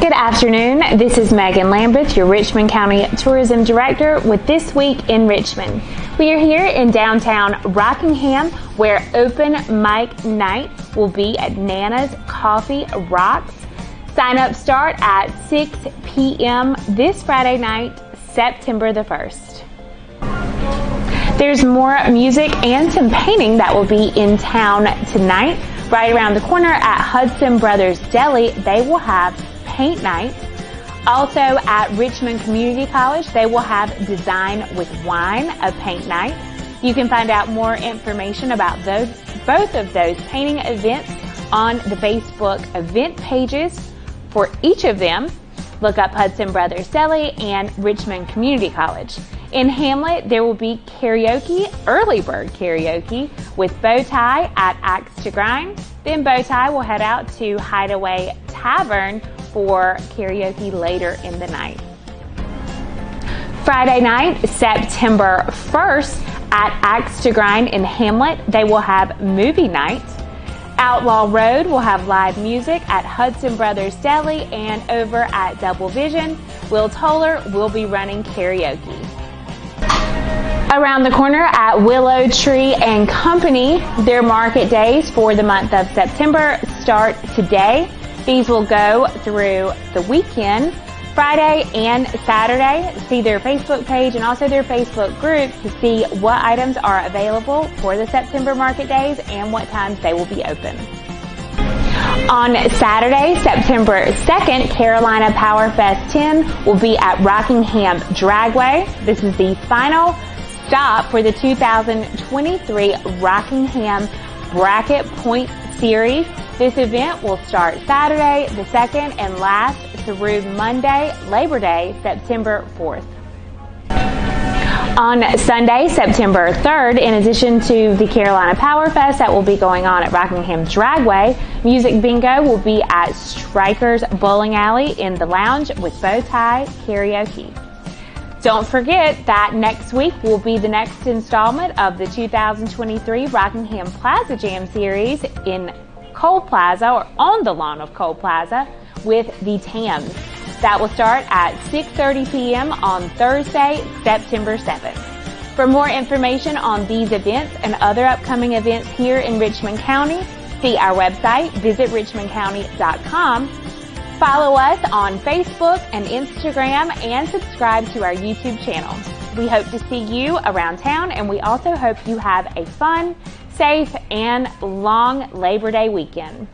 Good afternoon. This is Megan Lambeth, your Richmond County Tourism Director with This Week in Richmond. We are here in downtown Rockingham where open mic night will be at Nana's Coffee Rocks. Sign-ups start at 6 p.m. this Friday night, September the 1st. There's more music and some painting that will be in town tonight. Right around the corner at Hudson Brothers Deli, they will have paint night. Also at Richmond Community College, they will have Design with Wine, a paint night. You can find out more information about both of those painting events on the Facebook event pages for each of them. Look up Hudson Brothers Deli and Richmond Community College. In Hamlet, there will be karaoke, early bird karaoke, with BowTie at Axe to Grind. Then BowTie will head out to Hideaway Tavern for karaoke later in the night. Friday night, September 1st, at Axe to Grind in Hamlet, they will have movie night. Outlaw Road will have live music at Hudson Brothers Deli, and over at Double Vision, Will Toler will be running karaoke. Around the corner at Willow Tree and Company, their market days for the month of September start today. These will go through the weekend, Friday and Saturday. See their Facebook page and also their Facebook group to see what items are available for the September market days and what times they will be open. On Saturday, September 2nd, Carolina Power Fest 10 will be at Rockingham Dragway. This is the final stop for the 2023 Rockingham Bracket Point Series. This event will start Saturday the 2nd and last through Monday, Labor Day, September 4th. On Sunday, September 3rd, in addition to the Carolina Power Fest that will be going on at Rockingham Dragway, Music Bingo will be at Stryker's Bowling Alley in the lounge with BowTie Karaoke. Don't forget that next week will be the next installment of the 2023 Rockingham Plaza Jam Series in Cole Plaza, or on the lawn of Cole Plaza, with the Tams. That will start at 6:30 p.m. on Thursday, September 7th. For more information on these events and other upcoming events here in Richmond County, see our website, visit richmondcounty.com. Follow us on Facebook and Instagram and subscribe to our YouTube channel. We hope to see you around town, and we also hope you have a fun, safe, and long Labor Day weekend.